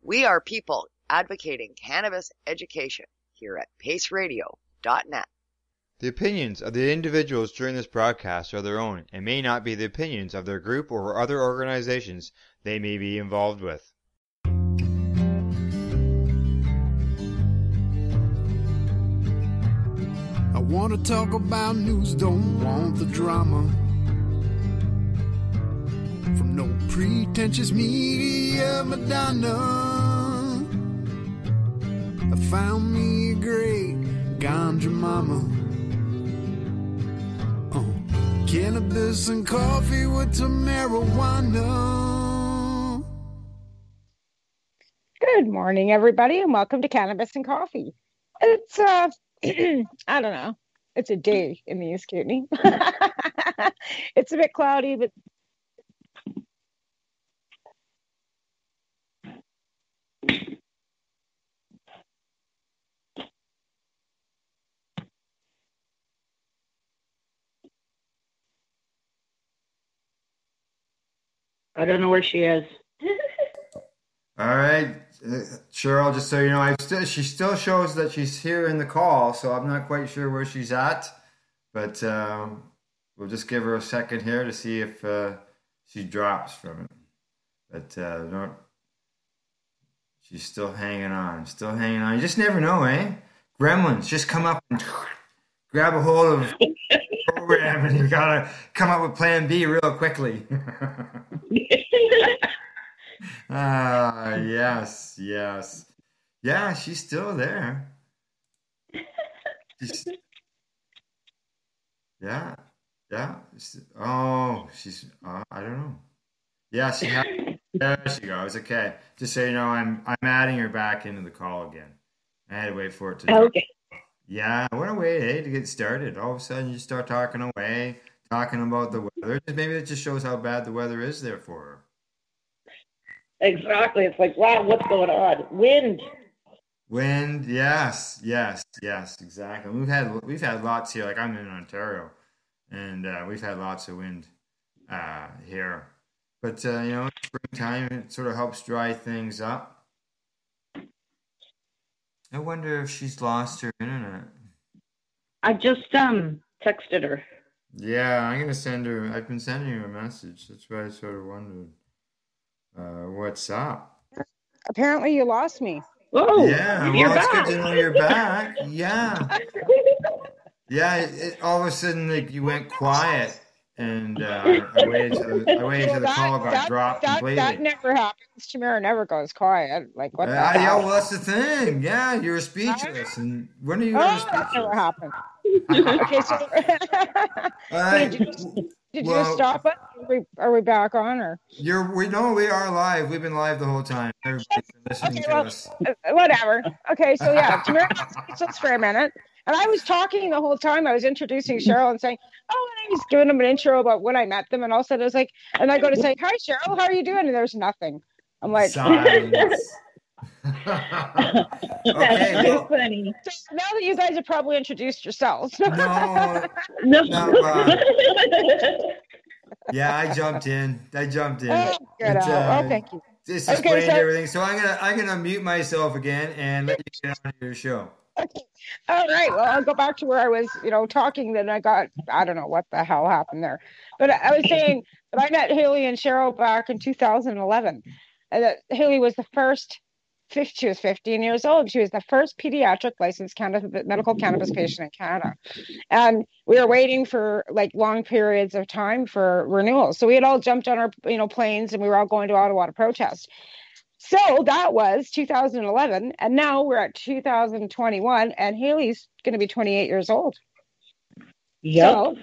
We are people advocating cannabis education here at paceradio.net. The opinions of the individuals during this broadcast are their own and may not be the opinions of their group or other organizations they may be involved with. I want to talk about news, don't want the drama. From no pretentious media Madonna. I found me a great ganja mama. Cannabis and coffee with Tamarijuana. Good morning, everybody, and welcome to Cannabis and Coffee. It's, I don't know. It's a day in the East Kootenay. It's a bit cloudy, but I don't know where she is. All right, Cheryl, just so you know, she still shows that she's here in the call, so I'm not quite sure where she's at, but we'll just give her a second here to see if she drops from it. But no, she's still hanging on. You just never know, eh? Gremlins just come up and grab a hold of the program, and you gotta come up with Plan B real quickly. Yes. Yeah, she's still there. Yeah. Oh, I don't know. Yeah, there she goes. Okay. Just so you know, I'm adding her back into the call again. I had to wait for it to drop. Okay. Yeah, what a way, to get started. All of a sudden you start talking away, talking about the weather. Maybe it just shows how bad the weather is there for her. Exactly. It's like, wow, what's going on? Wind, yes, exactly. We've had lots here. Like, I'm in Ontario, and we've had lots of wind here. But springtime, it sort of helps dry things up. I wonder if she's lost her internet. I just texted her. Yeah, I'm gonna send her. I've been sending her a message. That's why I sort of wondered what's up. apparently you lost me. Oh, yeah, well, it's good to know you're back. Yeah, all of a sudden, like, you went quiet, and I waited till the call got dropped completely. That never happens. Tamara never goes quiet. Like, what the hell? Yeah, well, that's the thing. Yeah, you were speechless. And when are you ever speechless? That never happened. Okay, so did you stop it? Are we back on, or? We are live. We've been live the whole time. Everybody's been listening to us. Whatever. Okay, so yeah, Tamara was speechless for a minute. And I was talking the whole time. I was introducing Cheryl and saying, and I was doing them an intro about when I met them. And all of a sudden I was like, and I go to say, hi, Cheryl, how are you doing? And there's nothing. I'm like, silence. Okay, well, funny. So now that you guys have probably introduced yourselves. No. Yeah, I jumped in. Oh, thank you. Just explained everything. So I'm gonna mute myself again and let you get on your show. Okay. All right. Well, I'll go back to where I was, talking. Then I don't know what the hell happened there. But I was saying that I met Hayley and Cheryl back in 2011. And that Hayley was the first, she was 15 years old. She was the first pediatric licensed medical cannabis patient in Canada. And we were waiting for like long periods of time for renewal. So we had all jumped on our, planes, and we were all going to Ottawa to protest. So that was 2011, and now we're at 2021, and Hayley's going to be 28 years old. Yep. So,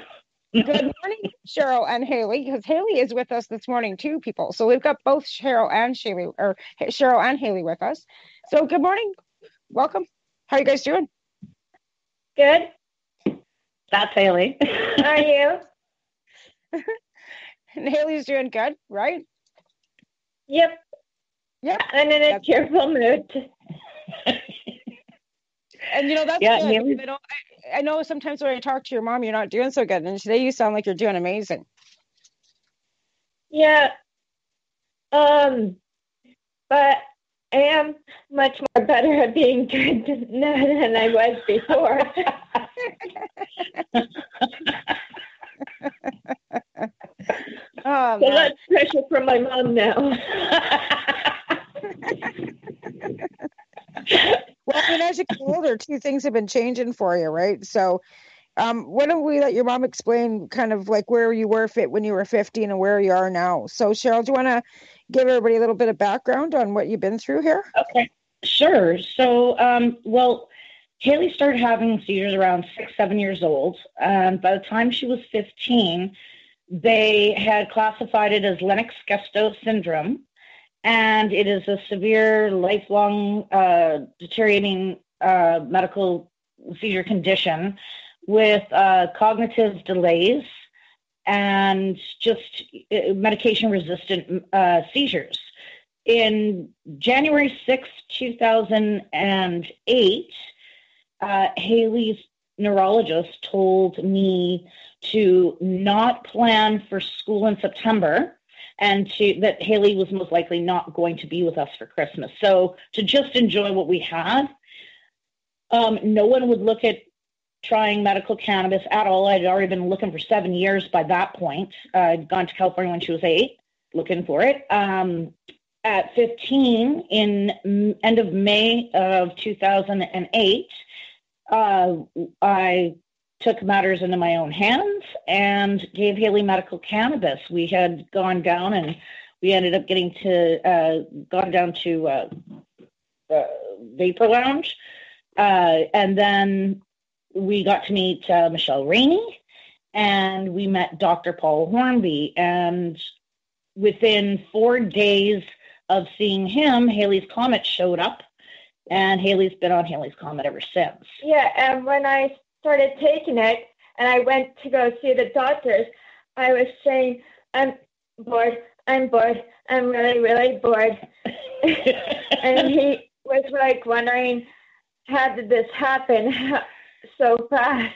good morning, Cheryl and Hayley, because Hayley is with us this morning too, people. So we've got both Cheryl and Hayley with us. So good morning, welcome. How are you guys doing? Good. That's Hayley. How are you? And Hayley's doing good, right? Yep. Yep. I'm in a cheerful mood. And that's good. I know sometimes when I talk to your mom, you're not doing so good. And today you sound like you're doing amazing. Yeah. But am much more better at being good than I was before. Oh, So man. that's pressure from my mom now. Well, I mean, as you get older, too, things have been changing for you, right? So, why don't we let your mom explain kind of like where you were when you were 15 and where you are now? So, Cheryl, do you want to give everybody a little bit of background on what you've been through here? Okay, sure. So, well, Hayley started having seizures around 6, 7 years old. By the time she was 15, they had classified it as Lennox-Gastaut syndrome, and it is a severe, lifelong, deteriorating medical seizure condition with cognitive delays and just medication-resistant seizures. In January 6, 2008, Hayley's neurologist told me to not plan for school in September and that Hayley was most likely not going to be with us for Christmas. So to just enjoy what we had. No one would look at trying medical cannabis at all. I'd already been looking for 7 years by that point. I'd gone to California when she was 8, looking for it. At 15, in end of May of 2008, I took matters into my own hands and gave Hayley medical cannabis. We had gone down and we ended up gone down to Vapor Lounge. And then we got to meet Michelle Rainey, and we met Dr. Paul Hornby. And within 4 days of seeing him, Hayley's Comet showed up, and Hayley's been on Hayley's Comet ever since. Yeah, and when I started taking it, and I went to go see the doctors, I was saying, I'm bored, I'm really, really bored. And he was like wondering, how did this happen so fast?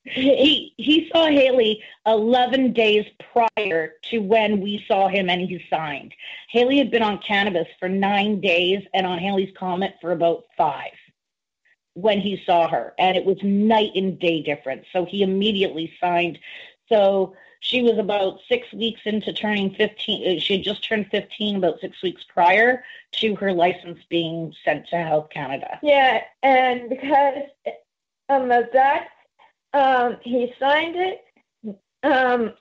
He saw Hayley 11 days prior to when we saw him and he signed. Hayley had been on cannabis for 9 days and on Hayley's Comet for about 5 when he saw her, and it was night and day difference. So he immediately signed. So she was about 6 weeks into turning 15. She had just turned 15 about 6 weeks prior to her license being sent to Health Canada. Yeah, and because of that, he signed it. I'm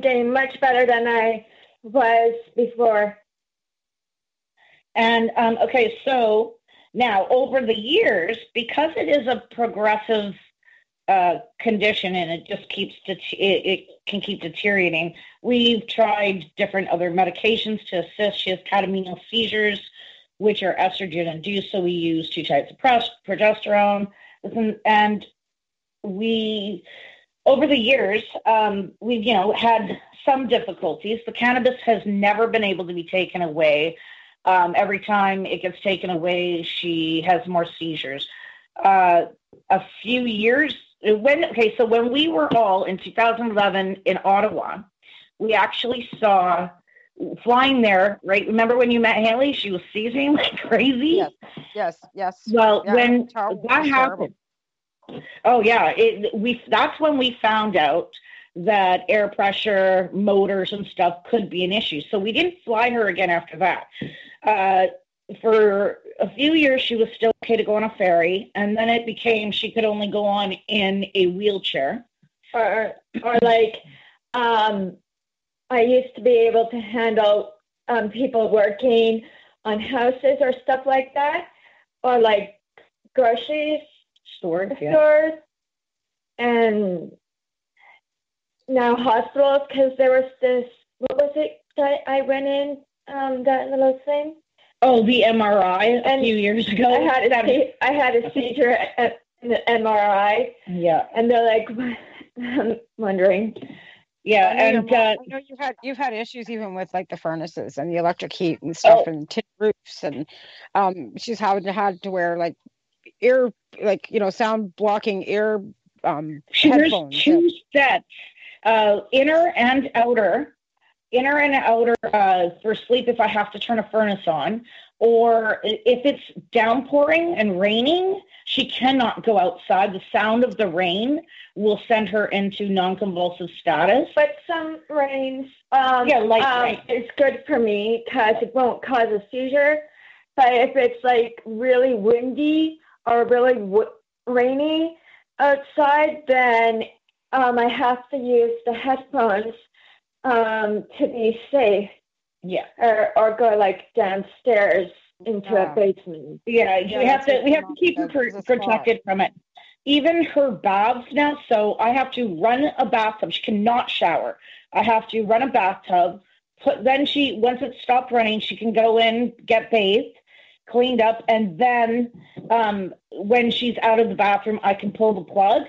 getting much better than I was before. And okay, so now over the years, because it is a progressive condition and it just it can keep deteriorating, we've tried different other medications to assist. She has catamenial seizures, which are estrogen induced, so we use 2 types of progesterone. And we, over the years, we've had some difficulties. The cannabis has never been able to be taken away. Every time it gets taken away, she has more seizures. A few years when we were all in 2011 in Ottawa, we actually saw flying there, right? Remember when you met Hayley? She was seizing like crazy. Yes. Well, yeah, when that happened, that's when we found out that air pressure, motors, and stuff could be an issue. So we didn't fly her again after that. For a few years, she was still okay to go on a ferry, and then it became she could only go on in a wheelchair. Or like, I used to be able to handle people working on houses or stuff like that, or like grocery stores, and now hospitals, because there was this, what was it that I went in, that little thing? Oh, the MRI a few years ago. I had a seizure at the MRI. Yeah. And they're like, I'm wondering. Yeah, I know you've had issues even with like the furnaces and the electric heat and stuff and tin roofs, and she's had to wear like ear, sound blocking ear she headphones. wears 2 sets, inner and outer, inner and outer for sleep if I have to turn a furnace on, or if it's downpouring and raining, she cannot go outside. The sound of the rain will send her into non-convulsive status. But some rains, light rain. is good for me because it won't cause a seizure. But if it's like really windy or really rainy outside, then I have to use the headphones to be safe. Yeah. Or go like downstairs into a basement. Yeah, we have to keep her protected from it. Even her baths now, so I have to run a bathtub. She cannot shower. I have to run a bathtub. Once it stopped running, she can go in, get bathed, cleaned up, and then when she's out of the bathroom, I can pull the plug.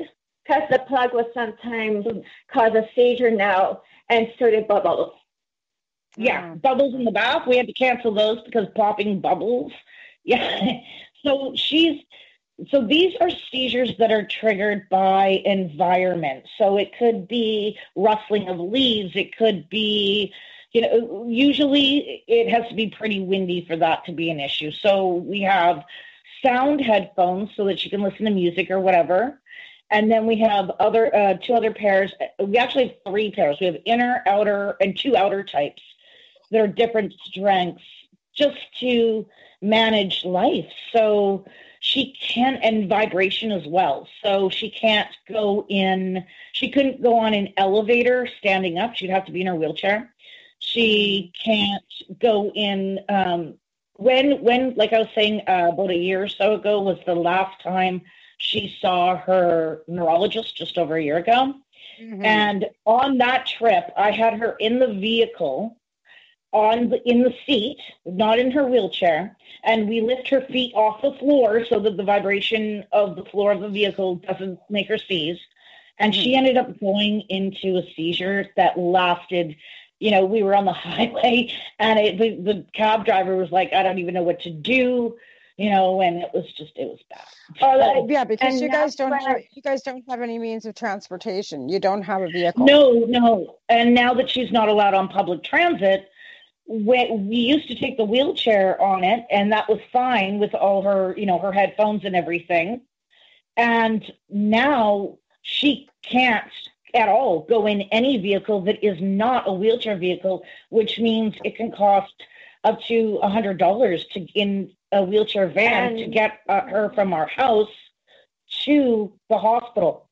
Because the plug will sometimes cause a seizure now, and so did bubbles. Yeah, bubbles in the bath. We had to cancel those because popping bubbles. Yeah. So these are seizures that are triggered by environment. So it could be rustling of leaves. It could be, usually it has to be pretty windy for that to be an issue. So we have sound headphones so that she can listen to music or whatever. And then we have two other pairs. We actually have 3 pairs. We have inner, outer, and 2 outer types. There are different strengths just to manage life. So she can, and vibration as well. So she couldn't go on an elevator standing up. She'd have to be in her wheelchair. She can't go in, when, like I was saying, about a year or so ago was the last time she saw her neurologist, just over a year ago. Mm-hmm. And on that trip, I had her in the vehicle, in the seat, not in her wheelchair, and we lift her feet off the floor so that the vibration of the floor of the vehicle doesn't make her seize. And she ended up going into a seizure that lasted, we were on the highway, and the cab driver was like, I don't even know what to do, and it was bad. Yeah, because you guys don't have any means of transportation. You don't have a vehicle. No. And now that she's not allowed on public transit, we used to take the wheelchair on it, and that was fine with all her, her headphones and everything. And now she can't at all go in any vehicle that is not a wheelchair vehicle, which means it can cost up to $100 in a wheelchair van to get her from our house to the hospital.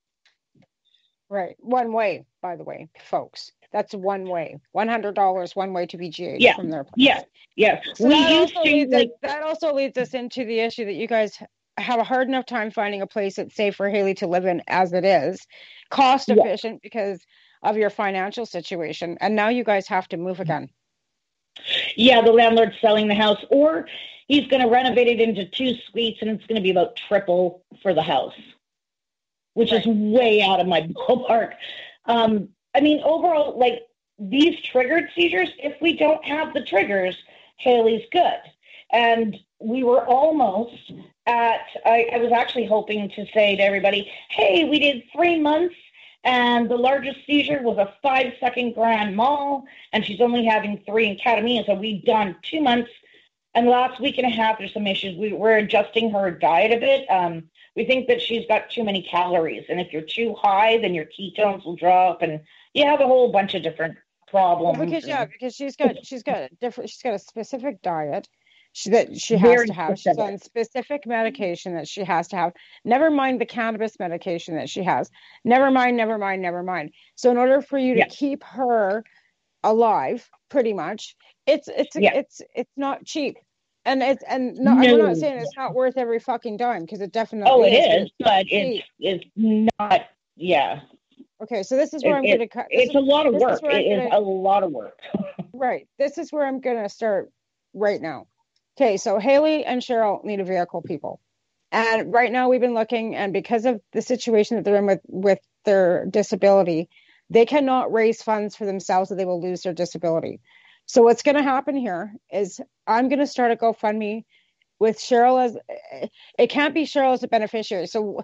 Right. One way, by the way, folks. That's one way. $100 one way to BGH from their place. Yeah. So that also leads us into the issue that you guys have a hard enough time finding a place that's safe for Hayley to live in as it is, cost efficient because of your financial situation, and now you guys have to move again. Yeah, the landlord's selling the house, or he's going to renovate it into 2 suites, and it's going to be about triple for the house, which is way out of my ballpark. Overall, like these triggered seizures, if we don't have the triggers, Hayley's good. And we were almost I was actually hoping to say to everybody, hey, we did 3 months, and the largest seizure was a 5-second grand mal, and she's only having 3 in ketamine, so we've done 2 months. And the last week and a half, there's some issues. We're adjusting her diet a bit. We think that she's got too many calories, and if you're too high, then your ketones will drop, and you have a whole bunch of different problems. Well, because she's got a specific diet that she has to have. She's on specific medication that she has to have. Never mind the cannabis medication that she has. Never mind. So in order for you to keep her alive, pretty much, it's not cheap. And I'm not saying it's not worth every fucking dime, because it definitely it is, but it's not. Yeah. Okay, so this is where I'm going to cut. It's a lot of work. It is a lot of work. Right. This is where I'm going to start right now. Okay, so Hayley and Cheryl need a vehicle, people. And right now we've been looking, and because of the situation that they're in with their disability, they cannot raise funds for themselves, or they will lose their disability. So what's going to happen here is I'm going to start a GoFundMe with Cheryl it can't be Cheryl as a beneficiary. So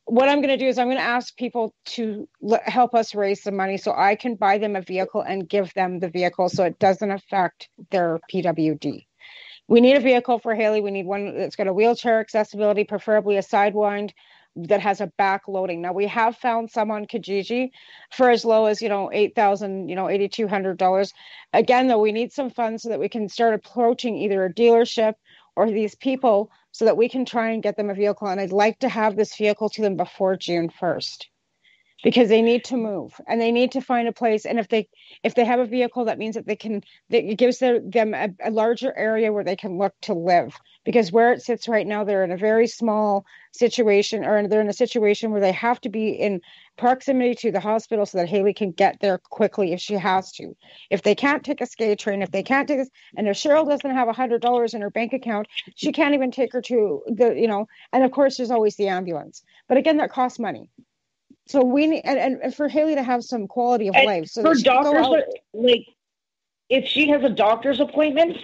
what I'm going to do is I'm going to ask people to help us raise some money so I can buy them a vehicle and give them the vehicle so it doesn't affect their PWD. We need a vehicle for Hayley. We need one that's got a wheelchair accessibility, preferably a sidewind that has a back loading. Now, we have found some on Kijiji for as low as, $8,000, $8,200. Again, though, we need some funds so that we can start approaching either a dealership or these people so that we can try and get them a vehicle. And I'd like to have this vehicle to them before June 1st. Because they need to move and they need to find a place. And if they have a vehicle, that means that it gives them a larger area where they can look to live. Because where it sits right now, they're in a very small situation, or they're in a situation where they have to be in proximity to the hospital so that Hayley can get there quickly if she has to. If they can't take a skate train, if they can't take this, and if Cheryl doesn't have $100 in her bank account, she can't even take her to and of course there's always the ambulance. But again, that costs money. So we need, and for Hayley to have some quality of life. So for doctors, if she has a doctor's appointment,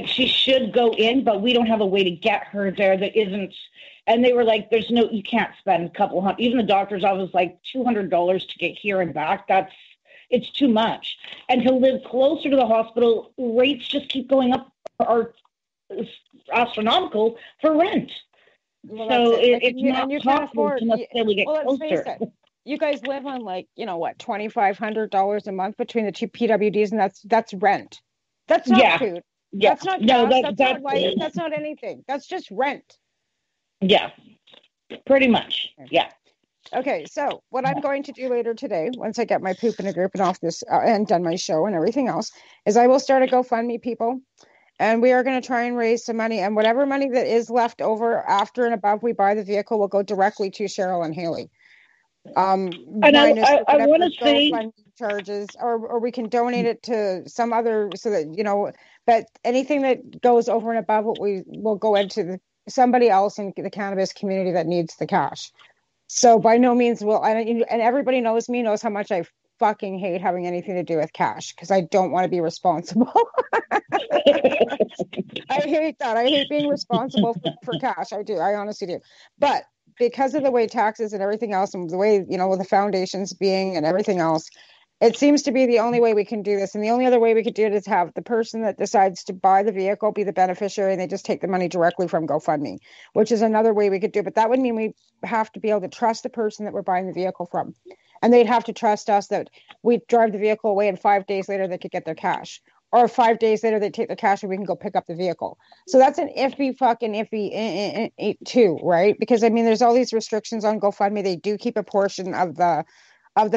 she should go in, but we don't have a way to get her there that isn't. And they were like, you can't spend a couple hundred. Even the doctor's office, $200 to get here and back. It's too much. And to live closer to the hospital, rates just keep going up, are astronomical for rent. Well, so it's not possible to necessarily get closer. You guys live on $2,500 a month between the two PWDs, and that's rent. That's not food. Yeah. That's not gas. That's not light. That's not anything. That's just rent. Yeah, pretty much. Yeah. Okay, so what I'm going to do later today, once I get my poop in a group and off this and done my show and everything else, is I will start a GoFundMe, people. And we are going to try and raise some money. And whatever money that is left over after and above we buy the vehicle will go directly to Cheryl and Hayley. And I want to say charges, or we can donate it to some other, so that, but anything that goes over and above what we will go into somebody else in the cannabis community that needs the cash. So by no means and everybody knows how much I fucking hate having anything to do with cash because I don't want to be responsible. I hate that. I hate being responsible for cash. I do. I honestly do. But because of the way taxes and everything else and the way, with the foundations being and everything else, it seems to be the only way we can do this. And the only other way we could do it is have the person that decides to buy the vehicle be the beneficiary and they just take the money directly from GoFundMe, which is another way we could do it. But that would mean we have to be able to trust the person that we're buying the vehicle from. And they'd have to trust us that we drive the vehicle away and 5 days later they could get their cash. Or 5 days later, they take the cash and we can go pick up the vehicle. So that's an iffy too, right? Because there's all these restrictions on GoFundMe. They do keep a portion of the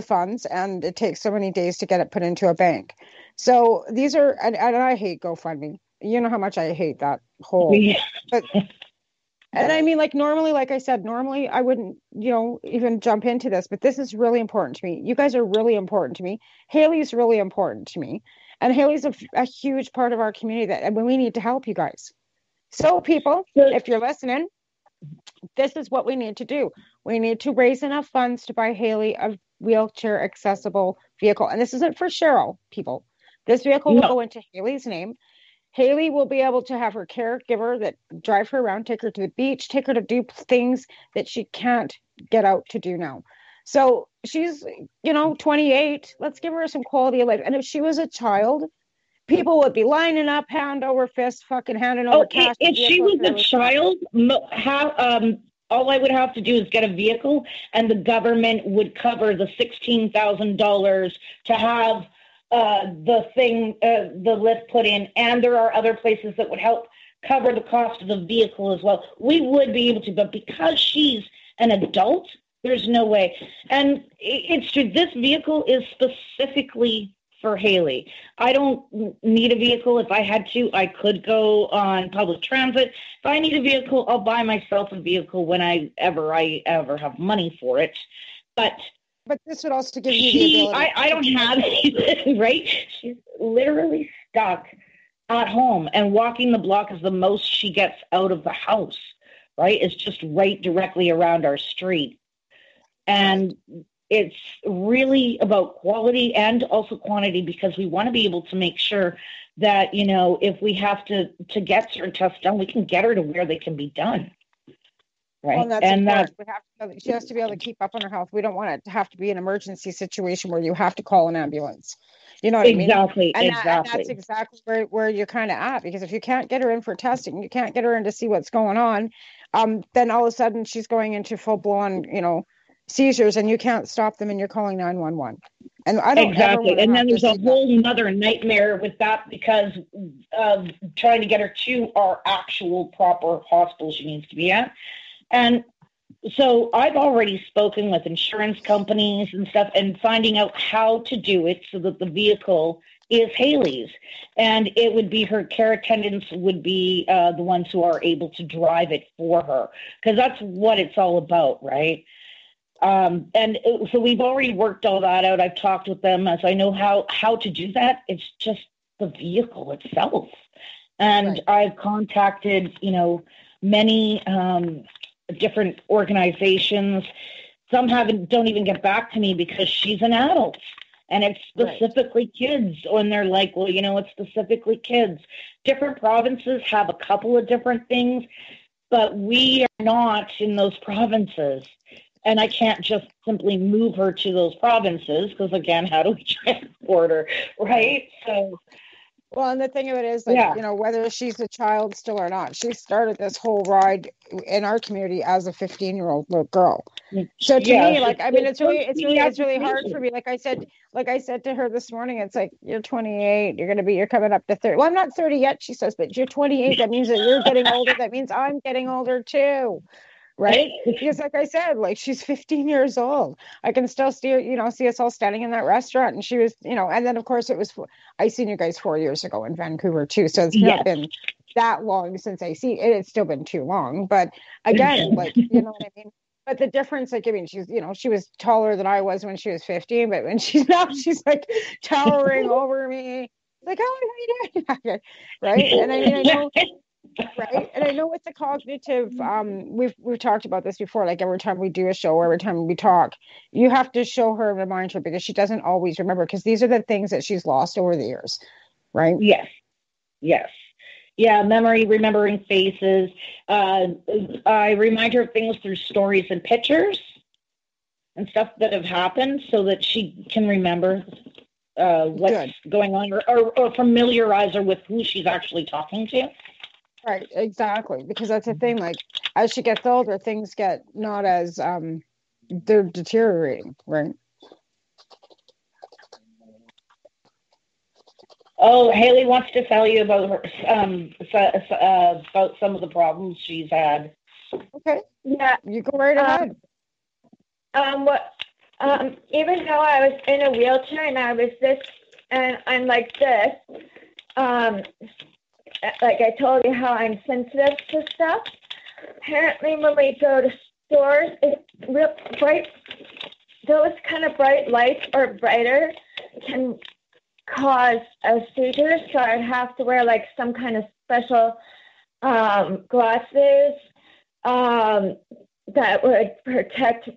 funds, and it takes so many days to get it put into a bank. So these are, and I hate GoFundMe. You know how much I hate that whole. Yeah. But, and normally, like I said, I wouldn't, even jump into this. But this is really important to me. You guys are really important to me. Hayley's really important to me. And Hayley's a huge part of our community and we need to help you guys. So people, if you're listening, this is what we need to do. We need to raise enough funds to buy Hayley a wheelchair accessible vehicle. And this isn't for Cheryl, people. This vehicle will go into Hayley's name. Hayley will be able to have her caregiver that drive her around, take her to the beach, take her to do things that she can't get out to do now. So she's, 28. Let's give her some quality of life. And if she was a child, people would be lining up, hand over fist, fucking handing over cash. If she was a child, all I would have to do is get a vehicle, and the government would cover the $16,000 to have the lift put in. And there are other places that would help cover the cost of the vehicle as well. We would be able to, but because she's an adult, there's no way. And it's true. This vehicle is specifically for Hayley. I don't need a vehicle. If I had to, I could go on public transit. If I need a vehicle, I'll buy myself a vehicle when I ever have money for it. But this would also give you the ability. I don't have anything, right? She's literally stuck at home, and walking the block is the most she gets out of the house, right? It's just right directly around our street. And it's really about quality and also quantity, because we want to be able to make sure that, if we have to get certain tests done, we can get her to where they can be done. right? Well, and that's And important. She has to be able to keep up on her health. We don't want it to have to be an emergency situation where you have to call an ambulance. You know what I mean? exactly, And exactly. that's exactly where you're kind of at, because if you can't get her in for testing, you can't get her in to see what's going on, then all of a sudden she's going into full blown, seizures, and you can't stop them, and you're calling 911. And I don't ever Exactly. want to And have then to there's a see whole other nightmare with that because of trying to get her to our actual proper hospital she needs to be at. And so I've already spoken with insurance companies and stuff and finding out how to do it so that the vehicle is Hayley's. And it would be her care attendants would be the ones who are able to drive it for her, because that's what it's all about, right? So we've already worked all that out. I've talked with them, as I know how to do that. It's just the vehicle itself. And Right. I've contacted, many different organizations. Some don't even get back to me because she's an adult. And it's specifically kids. And they're like, well, it's specifically kids. Different provinces have a couple of different things, but we are not in those provinces. And I can't just simply move her to those provinces because, again, how do we transport her, right? So, Well, and the thing of it is, whether she's a child still or not, she started this whole ride in our community as a 15-year-old little girl. So to me, it's really hard for me. Like I said to her this morning, it's like, you're 28, you're coming up to 30. Well, I'm not 30 yet, she says, but you're 28. That means that you're getting older. That means I'm getting older too. Right? Because like I said, she's 15 years old. I can still see us all standing in that restaurant. And she was, and then of course I seen you guys 4 years ago in Vancouver too. So it's not been that long since I see it. It's still been too long. But again, you know what I mean? But the difference, she's, she was taller than I was when she was 15, but when she's like towering over me, like, how are you doing? Right? And I know. Right. And I know with the cognitive, we've talked about this before, like every time we do a show, every time we talk, you have to show her and remind her, because she doesn't always remember, because these are the things that she's lost over the years. Right. Yes. Yeah. Memory, remembering faces. I remind her of things through stories and pictures and stuff that have happened so that she can remember what's going on or familiarize her with who she's actually talking to. Right, exactly. Because that's the thing, as she gets older, things get not as they're deteriorating, right? Oh, Hayley wants to tell you about her about some of the problems she's had. Okay. Yeah. You go right ahead. Even though I was in a wheelchair and I was I'm like this, like I told you how I'm sensitive to stuff. Apparently, when we go to stores, it's real bright. Those kind of bright lights or brighter can cause a seizure. So I'd have to wear some kind of special glasses that would protect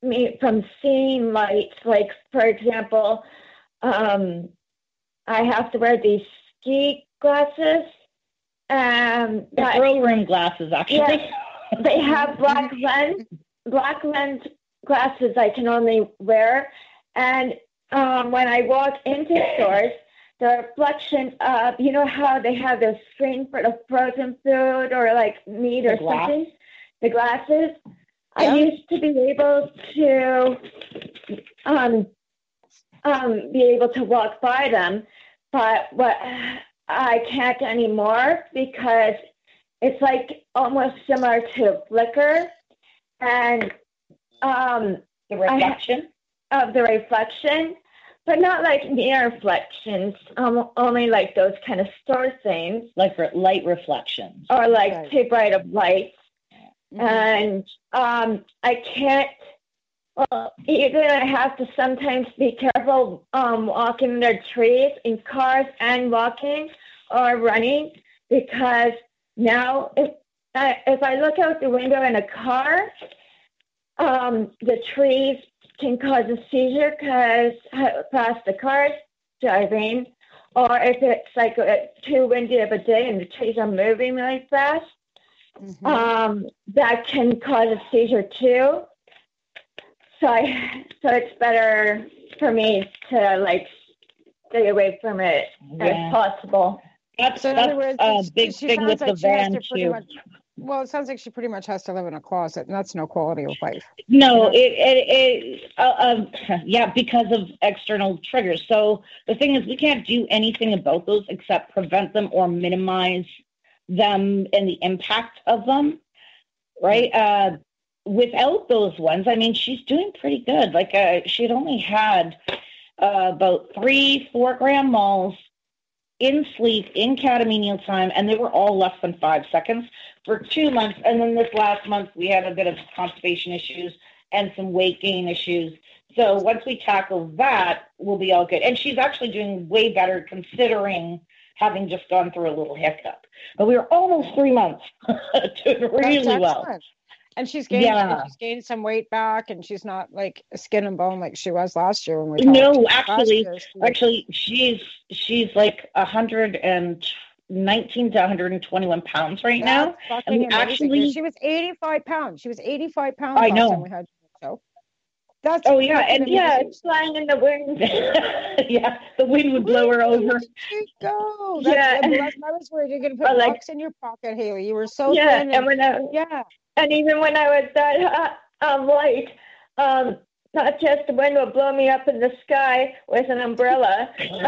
me from seeing lights. Like, for example, I have to wear these ski glasses. Girl room glasses, actually. Yeah, they have black lens glasses I can only wear. And when I walk into stores, the reflection of, how they have the screen for the frozen food or meat or something, the glasses. Yeah. I used to be able to walk by them, but I can't anymore because it's almost similar to flicker and the reflection of the reflection, but not near reflections. Only those kind of store things, light reflections, or too bright of lights. Mm-hmm. And I can't. Well, you're gonna have to sometimes be careful walking under trees in cars and walking or running, because now if I look out the window in a car, the trees can cause a seizure because how fast the car's driving, or if it's too windy of a day and the trees are moving really fast, that can cause a seizure too. So it's better for me to like stay away from it as possible. That's in other words, a big she thing with sounds the like she has van to pretty too. much. Well, it sounds like she pretty much has to live in a closet, and that's no quality of life. No, yeah, because of external triggers. So the thing is, we can't do anything about those except prevent them or minimize them and the impact of them, right? Without those ones, I mean, she's doing pretty good. Like she'd only had about 3-4 gram malls in sleep, in catamenial time, and they were all less than 5 seconds for 2 months. And then this last month, we had a bit of constipation issues and some weight gain issues. So once we tackle that, we'll be all good. And she's actually doing way better considering having just gone through a little hiccup. But we were almost 3 months doing really well. And she's gained some weight back, and she's not like skin and bone like she was last year when we talked. No, actually, she's like 119 to 121 pounds right now. And actually, she was 85 pounds. She was 85 pounds. I know. Last time we had her, so that's it's flying in the wind. Yeah, the wind would blow her over. Go. I was worried you're going to put rocks in your pocket, Hayley. You were so thin. And even when I was that light, not just the wind would blow me up in the sky with an umbrella. If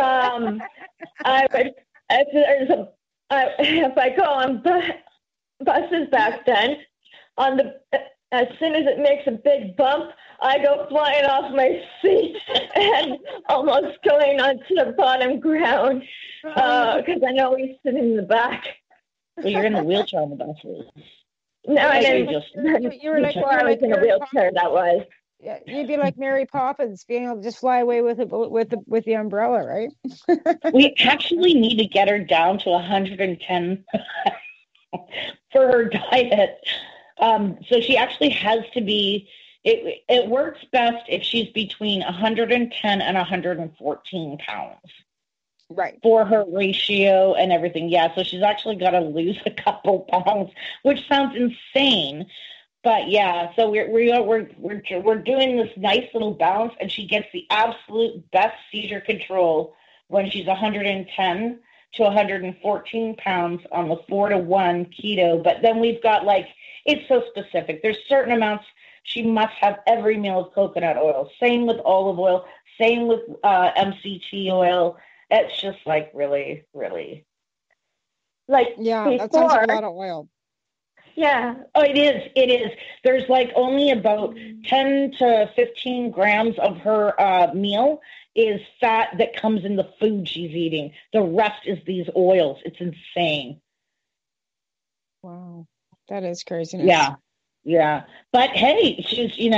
I go on buses back then, as soon as it makes a big bump, I go flying off my seat and almost going onto the bottom ground because I know we sit in the back. Well, you're in a wheelchair on the bus. No, I didn't. You were before I was in a wheelchair. That was. Yeah, you'd be like Mary Poppins, being able to just fly away with the umbrella, right? We actually need to get her down to 110 for her diet. So she actually has to be. It works best if she's between 110 and 114 pounds. Right. For her ratio and everything. Yeah, so she's actually got to lose a couple pounds, which sounds insane. But yeah, so we're doing this nice little balance, and she gets the absolute best seizure control when she's 110 to 114 pounds on the 4-to-1 keto. But then we've got it's so specific. There's certain amounts she must have every meal of coconut oil. Same with olive oil. Same with MCT oil. It's just really, really. That sounds like a lot of oil. Yeah. Oh, it is. It is. There's only about 10 to 15 grams of her meal is fat that comes in the food she's eating. The rest is these oils. It's insane. Wow. That is craziness. Yeah. Yeah. But hey, she's, you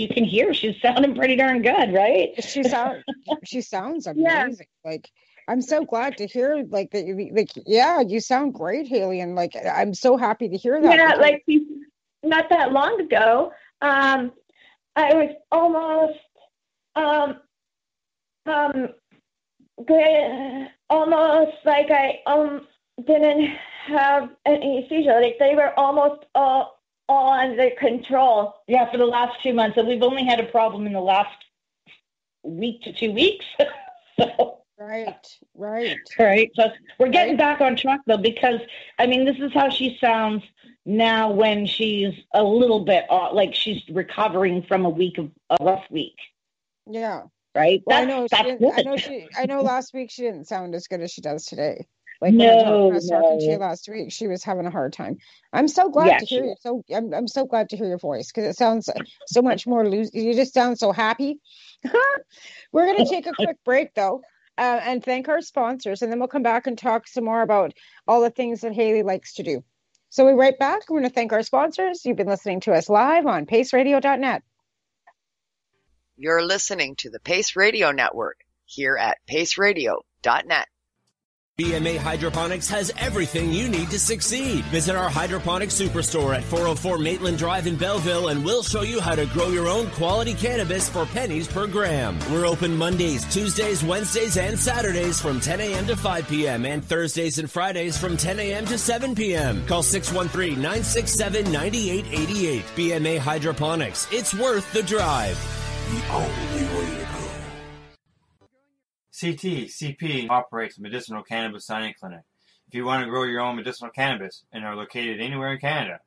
can hear she's sounding pretty darn good, right? She sounds amazing. Yeah. I'm so glad to hear that you sound great, Hayley, and I'm so happy to hear that. Yeah, not that long ago, I was almost I didn't have any seizure. They were almost all under control. Yeah, for the last 2 months, and we've only had a problem in the last week to 2 weeks. So. Right. So we're getting back on track, though, because, this is how she sounds now when she's a little bit she's recovering from a rough week. Yeah. Right? Well, I know last week she didn't sound as good as she does today. When I was talking to you last week, she was having a hard time. I'm so glad to hear you. So I'm so glad to hear your voice because it sounds so much more loose. You just sound so happy. We're going to take a quick break, though. And thank our sponsors, and then we'll come back and talk some more about all the things that Hayley likes to do. So we'll be right back. We're going to thank our sponsors. You've been listening to us live on paceradio.net. You're listening to the Pace Radio Network here at paceradio.net. BMA Hydroponics has everything you need to succeed. Visit our Hydroponics Superstore at 404 Maitland Drive in Belleville, and we'll show you how to grow your own quality cannabis for pennies per gram. We're open Mondays, Tuesdays, Wednesdays, and Saturdays from 10 a.m. to 5 p.m. and Thursdays and Fridays from 10 a.m. to 7 p.m. Call 613-967-9888. BMA Hydroponics. It's worth the drive. The only way to go. CP operates a medicinal cannabis signing clinic. If you want to grow your own medicinal cannabis and are located anywhere in Canada,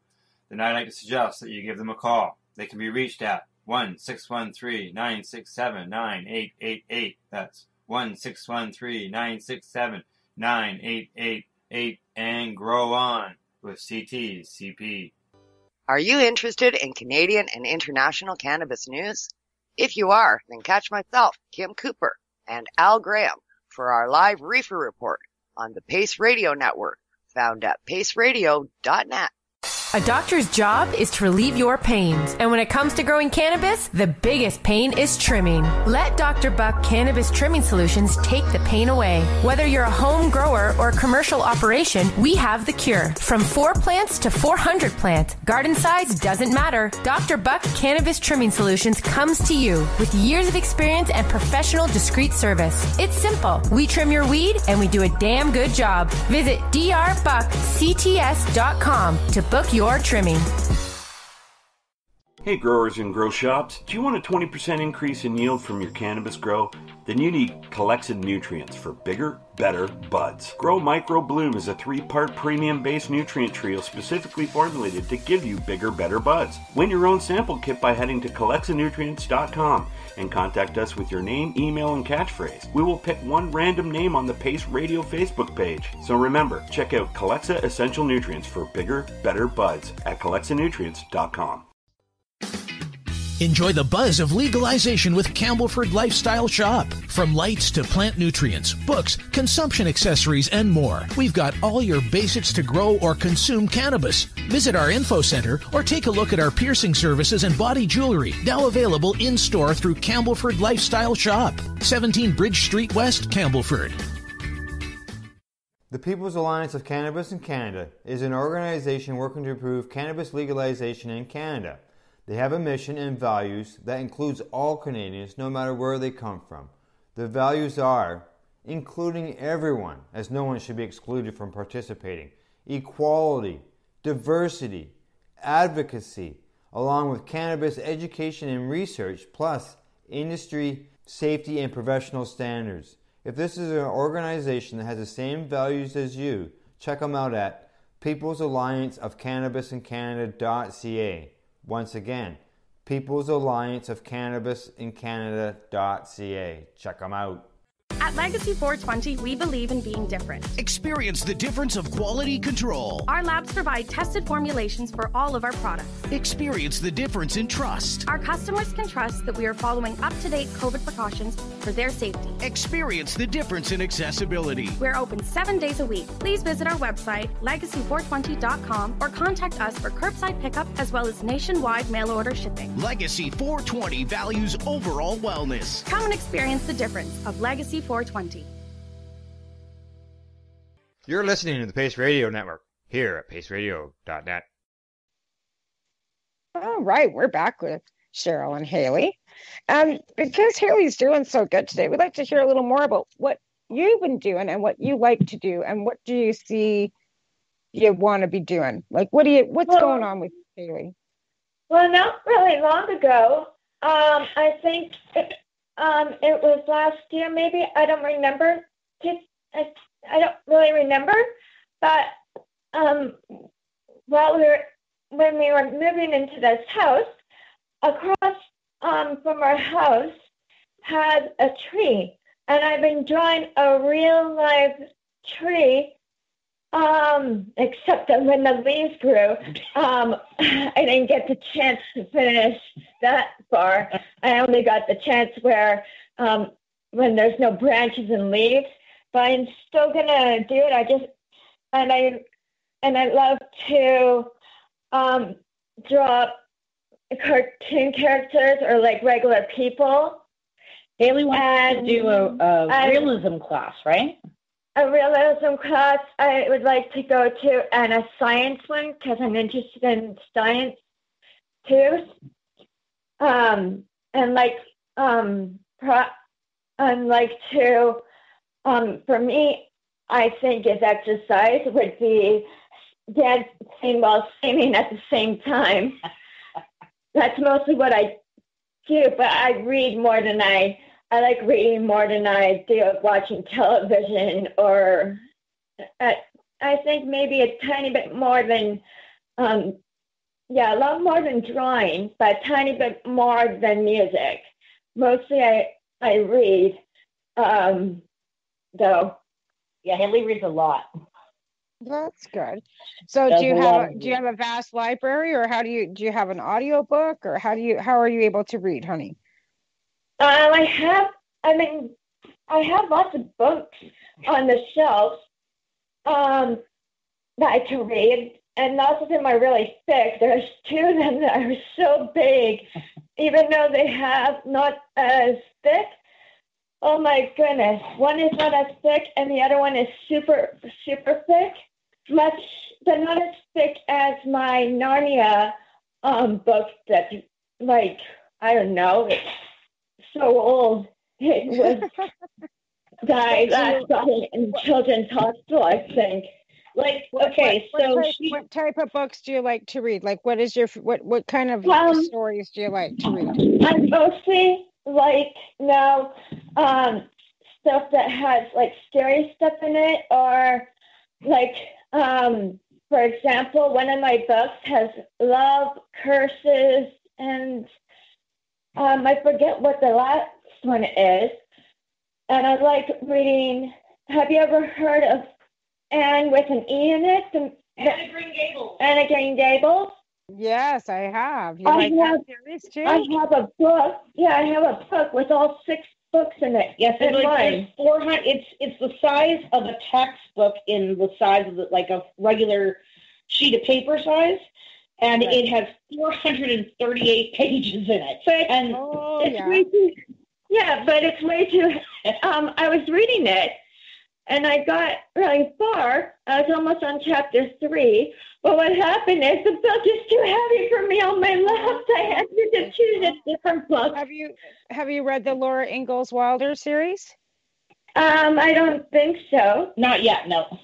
then I'd like to suggest that you give them a call. They can be reached at 1-613-967-9888. That's 1-613-967-9888, and grow on with CP. Are you interested in Canadian and international cannabis news? If you are, then catch myself, Kim Cooper, and Al Graham for our live reefer report on the Pace Radio Network, found at paceradio.net. A doctor's job is to relieve your pains. And when it comes to growing cannabis, the biggest pain is trimming. Let Dr. Buck Cannabis Trimming Solutions take the pain away. Whether you're a home grower or a commercial operation, we have the cure. From 4 plants to 400 plants, garden size doesn't matter. Dr. Buck Cannabis Trimming Solutions comes to you with years of experience and professional discreet service. It's simple. We trim your weed and we do a damn good job. Visit drbuckcts.com to book your trimming. Hey growers and grow shops, do you want a 20% increase in yield from your cannabis grow? Then you need Calexa nutrients for bigger, better buds. Grow Micro Bloom is a 3-part premium-based nutrient trio specifically formulated to give you bigger, better buds. Win your own sample kit by heading to CalexaNutrients.com and contact us with your name, email, and catchphrase. We will pick one random name on the Pace Radio Facebook page. So remember, check out Calexa Essential Nutrients for bigger, better buds at CalexaNutrients.com. Enjoy the buzz of legalization with Campbellford Lifestyle Shop. From lights to plant nutrients, books, consumption accessories, and more, we've got all your basics to grow or consume cannabis. Visit our info center or take a look at our piercing services and body jewelry, now available in-store through Campbellford Lifestyle Shop, 17 Bridge Street West, Campbellford. The People's Alliance of Cannabis in Canada is an organization working to improve cannabis legalization in Canada. They have a mission and values that includes all Canadians, no matter where they come from. The values are including everyone, as no one should be excluded from participating, equality, diversity, advocacy, along with cannabis education and research, plus industry, safety, and professional standards. If this is an organization that has the same values as you, check them out at peoplesallianceofcannabisincanada.ca. Once again, People's Alliance of Cannabis in Canada.ca. Check them out. At Legacy 420, we believe in being different. Experience the difference of quality control. Our labs provide tested formulations for all of our products. Experience the difference in trust. Our customers can trust that we are following up-to-date COVID precautions for their safety. Experience the difference in accessibility. We're open 7 days a week. Please visit our website, legacy420.com, or contact us for curbside pickup as well as nationwide mail order shipping. Legacy 420 values overall wellness. Come and experience the difference of Legacy 420. You're listening to the Pace Radio Network here at paceradio.net. All right, we're back with Cheryl and Hayley. Because Hayley's doing so good today, we'd like to hear a little more about what you've been doing and what you like to do, and what do you see you want to be doing? Like, what's going on with Hayley? Well, not really long ago. I think it was last year, maybe. I don't remember. I don't really remember. But when we were moving into this house, across from our house had a tree, and I've been drawing a real live tree. Except that when the leaves grew, I didn't get the chance to finish that far. I only got the chance where when there's no branches and leaves. But I'm still gonna do it. I love to draw cartoon characters or like regular people. Hayley wants to do a realism class, right? a realism class I would like to go to, and a science one because I'm interested in science too. And like for me, I think if exercise would be dancing while singing at the same time. That's mostly what I do, but I read more than I like reading more than I do watching television, or I think maybe a tiny bit more than, a lot more than drawing, but a tiny bit more than music. Mostly I read, though. Yeah, Hayley reads a lot. That's good. So do you have a vast library, or do you have an audio book, or how are you able to read, honey? I have lots of books on the shelves that I can read, and lots of them are really thick. There's two of them that are so big, even though they have not as thick. Oh my goodness. One is not as thick, and the other one is super, super thick. But not as thick as my Narnia book that, like, I don't know, it's so old. It was died last night in Children's Hospital, I think. Like, okay, what type of books do you like to read? Like, what kind of stories do you like to read? I mostly like now stuff that has like scary stuff in it, or like for example, one of my books has love, curses, and I forget what the last one is. And I like reading. Have you ever heard of Anne with an E in it? Anne of Green Gables. Anne of Green Gables? Yes, I have. I have a book. Yeah, I have a book with all 6 books in it. Yes, it's 400. It's the size of a textbook in the size of like a regular sheet of paper size, and it has 438 pages in it. But it's way too. I was reading it, and I got really far. I was almost on chapter 3. But what happened is the book is too heavy for me on my lap. I had to choose a different book. Have you read the Laura Ingalls Wilder series? I don't think so. Not yet, no.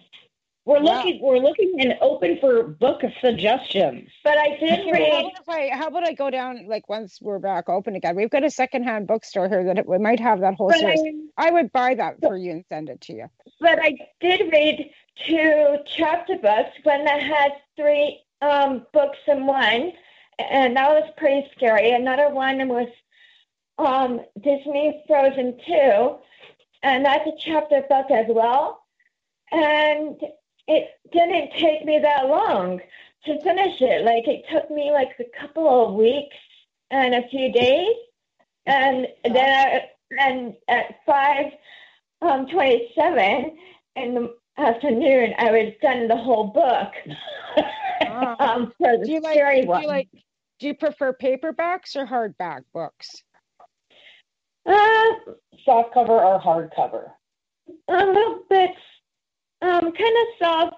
We're looking and open for book suggestions. But I did read. How about I go down, like, once we're back open again? We've got a secondhand bookstore here that we might have that whole series. I would buy that for you and send it to you. But I did read 2 chapter books, one that had 3 books in one, and that was pretty scary. Another one was Disney Frozen 2, and that's a chapter book as well. And it didn't take me that long to finish it. Like, it took me like a couple of weeks and a few days, and then at 5:27 in the afternoon, I was done the whole book. For the scary one. Do you prefer paperbacks or hardback books? Soft cover or hardcover? A little bit, kind of soft,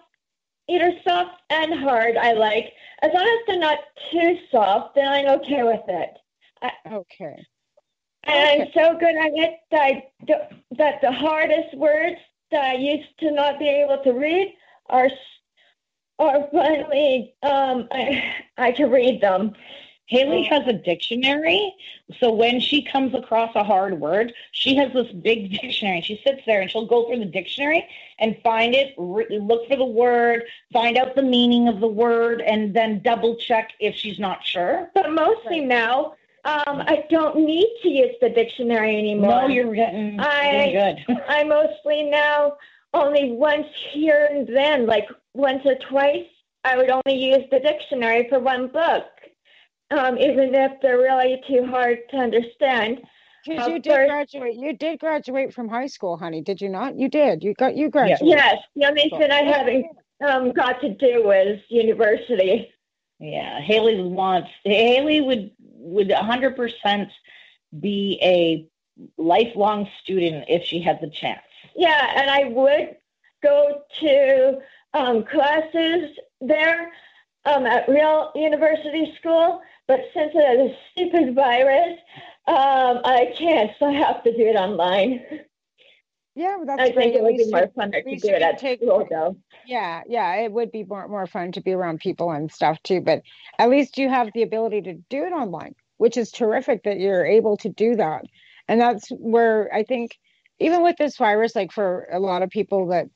either soft and hard. I like, as long as they're not too soft, then I'm okay with it. Okay. And I'm so good at it that the hardest words that I used to not be able to read are finally I can read them. Hayley has a dictionary, so when she comes across a hard word, she has this big dictionary. She sits there and she'll go through the dictionary and find it, look for the word, find out the meaning of the word, and then double check if she's not sure. But mostly now, I don't need to use the dictionary anymore. No, you're getting good. I mostly now only once here and then, like once or twice, I would only use the dictionary for one book. Even if they're really too hard to understand. Because you did graduate from high school, honey, did you not? You did. You graduated. Yes. The only thing I haven't got to do was university. Yeah, Hayley would 100% be a lifelong student if she had the chance. Yeah, and I would, go to classes there at real university school, but since it has a stupid virus, I can't, so I have to do it online. Yeah, well, that's I great. think it would be least more you- fun to at least do you it can at take- school, though. Yeah, it would be more fun to be around people and stuff too. But at least you have the ability to do it online, which is terrific that you're able to do that. And that's where I think, even with this virus, like for a lot of people that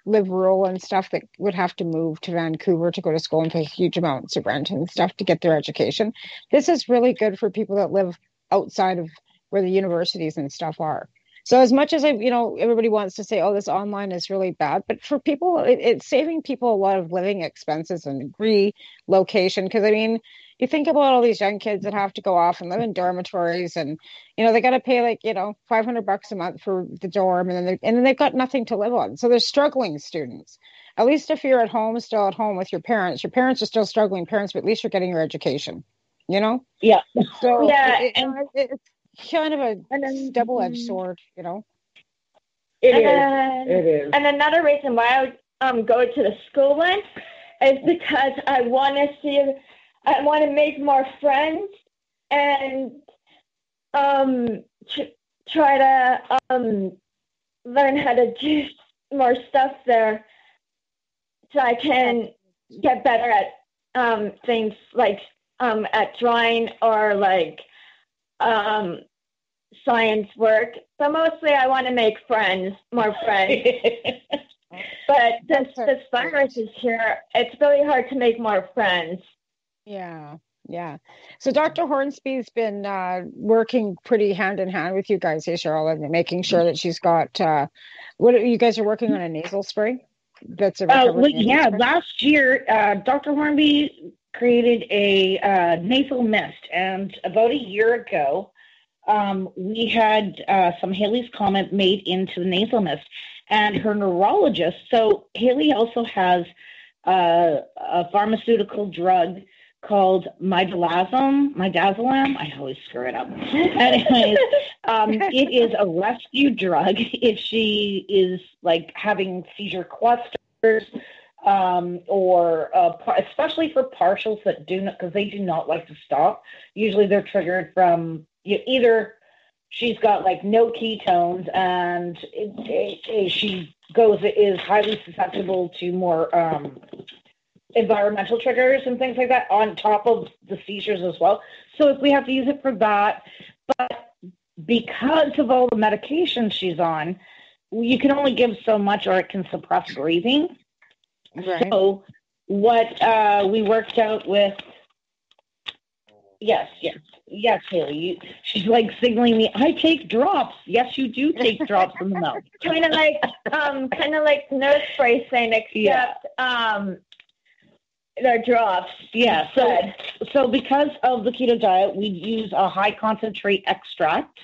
live rural and stuff that would have to move to Vancouver to go to school and pay huge amounts of rent and stuff to get their education, this is really good for people that live outside of where the universities and stuff are. So as much as everybody wants to say, oh, this online is really bad, but for people, it's saving people a lot of living expenses and relocation. Because I mean, you think about all these young kids that have to go off and live in dormitories, and they got to pay like $500 a month for the dorm, and then they've got nothing to live on. So they're struggling students. At least if you're still at home with your parents are still struggling parents, but at least you're getting your education. Yeah. So Yeah, it's kind of a double-edged sword, It It is. And another reason why I would go to the school one is because I want to make more friends and try to learn how to do more stuff there, so I can get better at things like at drawing or like science work. But mostly I want to make more friends. But this virus is here. It's really hard to make more friends. Yeah. So Dr. Hornsby's been working pretty hand in hand with you guys, hey, Cheryl, and making sure that she's got what you guys are working on a nasal spray. That's a recovery nasal spray? Last year, Dr. Hornby created a nasal mist, and about a year ago, we had some Hayley's comment made into the nasal mist, and her neurologist. So Hayley also has a pharmaceutical drug called midazolam. I always screw it up. Anyways, it is a rescue drug if she is like having seizure clusters, or especially for partials that do not, because they do not like to stop. Usually they're triggered from either she's got like no ketones and she is highly susceptible to more environmental triggers and things like that on top of the seizures as well. So if we have to use it for that, but because of all the medications she's on, you can only give so much or it can suppress breathing. Right. So what we worked out with, yes, Hayley, she's like signaling me, I take drops. Yes, you do take drops in the mouth. kind of like nose spray thing, except they're drops. Yeah. So because of the keto diet, we use a high concentrate extract,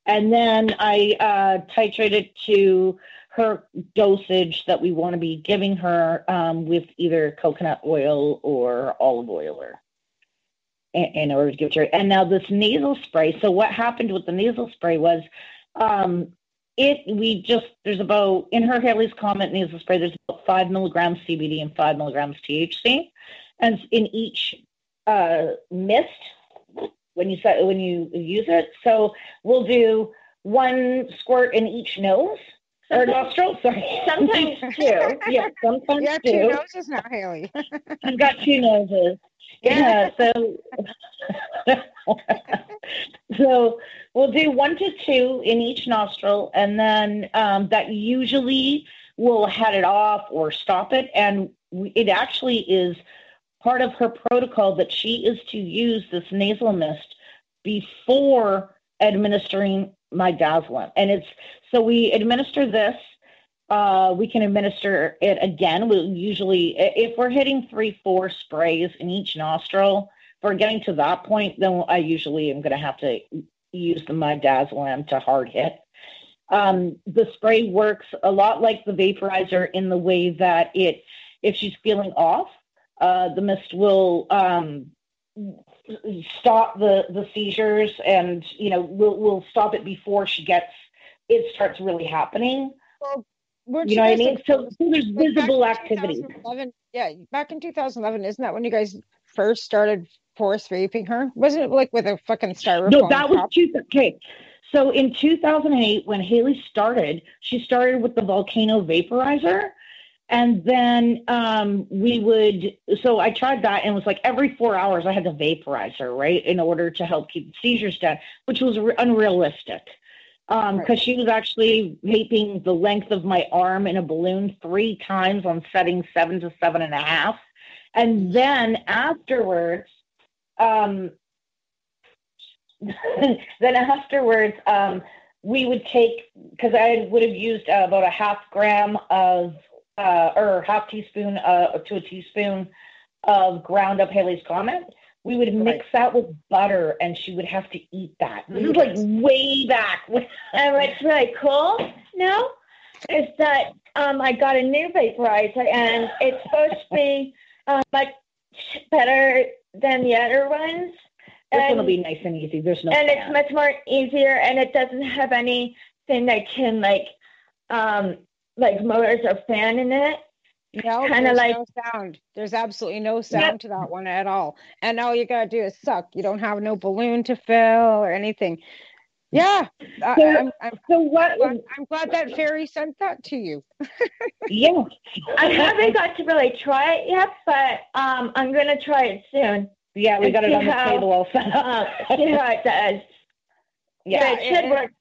and then I titrate it to her dosage that we want to be giving her with either coconut oil or olive oil, or in order to give it to her. And now this nasal spray. So what happened with the nasal spray was, there's about, in her Hayley's Comment nasal spray, there's about 5 milligrams CBD and 5 milligrams THC. And in each mist, when you use it, so we'll do 1 squirt in each nose. Or nostril, sorry. Sometimes 2. Yeah, sometimes You have 2. 2 noses now, Hayley. I've got 2 noses. Yeah, so we'll do 1 to 2 in each nostril, and then that usually will head it off or stop it. And it actually is part of her protocol that she is to use this nasal mist before administering midazolam. And so we administer this. We can administer it again. We'll usually, if we're hitting 3-4 sprays in each nostril, if we're getting to that point, then I usually am going to have to use the midazolam to hard hit. The spray works a lot like the vaporizer in the way that if she's feeling off, the mist will stop the seizures, and we'll stop it before it starts really happening. You know what I mean? So there's visible activity. Yeah, back in 2011, isn't that when you guys first started force vaping her? Wasn't it like with a fucking styrofoam? No, that was okay. So in 2008, when Hayley started, she started with the Volcano vaporizer. And then so I tried that, and it was like every 4 hours I had to vaporize her, right, in order to help keep the seizures down, which was unrealistic. Because she was actually vaping the length of my arm in a balloon 3 times on setting 7 to 7.5. And then afterwards, we would take, because I would have used about a half gram of, or half teaspoon to a teaspoon of ground up Hayley's Comet. We would mix that with butter, and she would have to eat that. This is like way back. And what's really cool now is that I got a new vaporizer, and it's supposed to be much better than the other ones. This one will be nice and easy. There's no and fan. It's much more easier, and it doesn't have anything that can like motors or fan in it. No, there's no sound. There's absolutely no sound to that one at all. And all you gotta do is suck. You don't have no balloon to fill or anything. Yeah, I'm glad that fairy sent that to you. Yeah, I haven't got to really try it yet, but I'm gonna try it soon. Yeah, we got it on the table all set up. See how it does. Yeah, but it should work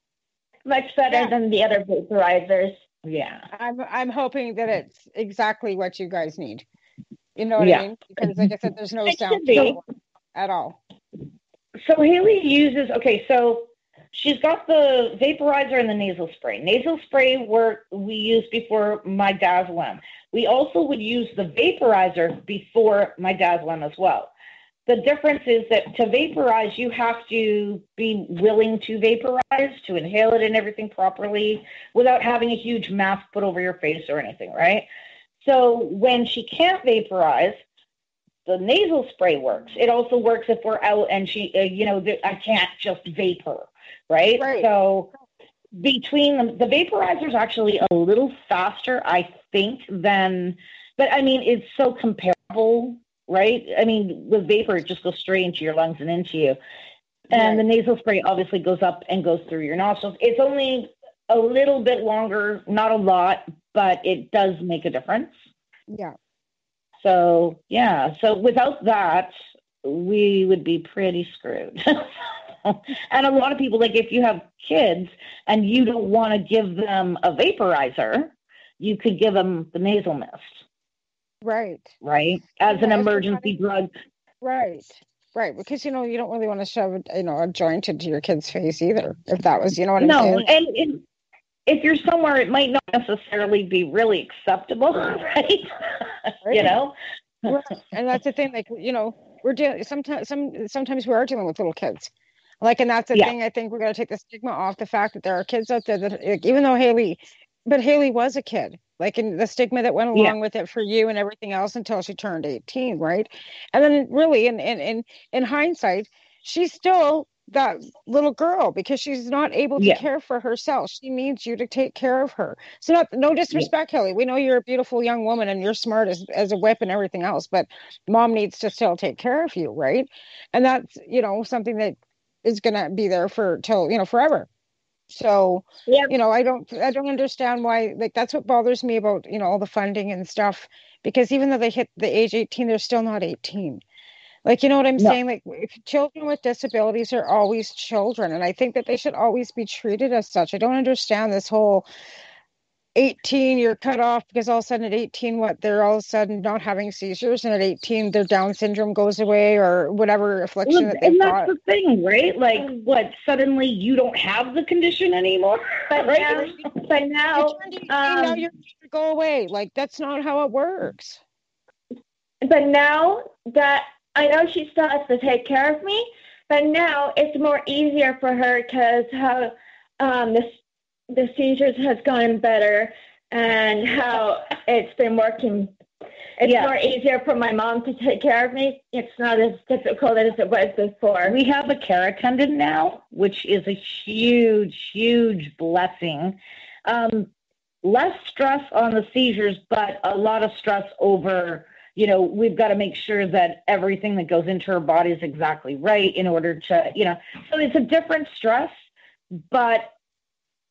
much better than the other vaporizers. Yeah, I'm hoping that it's exactly what you guys need. You know what I mean? Because like I said, there's no sound at all. So Hayley uses, so she's got the vaporizer and the nasal spray. Nasal spray we used before my Dazzle-M. We also would use the vaporizer before my Dazzle-M as well. The difference is that to vaporize, you have to be willing to vaporize, to inhale it and everything properly without having a huge mask put over your face or anything, right? So when she can't vaporize, the nasal spray works. It also works if we're out and she, I can't just vapor, right? So between them, the vaporizer is actually a little faster, I think, but I mean, it's so comparable. Right? I mean, with vapor, it just goes straight into your lungs and into you. And the nasal spray obviously goes up and goes through your nostrils. It's only a little bit longer, not a lot, but it does make a difference. Yeah. So, So without that, we would be pretty screwed. And a lot of people, like if you have kids and you don't want to give them a vaporizer, you could give them the nasal mist. Right. As an emergency drug. Right. Because, you don't really want to shove, a joint into your kid's face either. If that was, what I'm saying. No, and if you're somewhere, it might not necessarily be really acceptable, right? Right. And that's the thing, like, we're dealing, sometimes we are dealing with little kids. Like, and that's the thing, I think we're going to take the stigma off the fact that there are kids out there that, like, even though Hayley was a kid. Like in the stigma that went along with it for you and everything else until she turned 18, right? And then really in hindsight, she's still that little girl because she's not able to care for herself. She needs you to take care of her. So no disrespect, Hayley. We know you're a beautiful young woman and you're smart as a whip and everything else, but mom needs to still take care of you, right? And that's, something that is going to be there till forever. So, I don't understand why, like, that's what bothers me about, all the funding and stuff, because even though they hit the age 18, they're still not 18. Like, you know what I'm saying? Like, children with disabilities are always children. And I think that they should always be treated as such. I don't understand this whole 18, you're cut off because all of a sudden at 18, they're all of a sudden not having seizures, and at 18, their Down syndrome goes away or whatever affliction that they've got. And that's the thing, right? Like, suddenly you don't have the condition anymore? But right? now you're going to go away. Like, that's not how it works. But now that I know she still has to take care of me, but now it's more easier for her because how the seizures has gone better and how it's been working. It's more easier for my mom to take care of me. It's not as difficult as it was before. We have a care attendant now, which is a huge, huge blessing. less stress on the seizures, but a lot of stress over, we've got to make sure that everything that goes into her body is exactly right in order to, so it's a different stress, but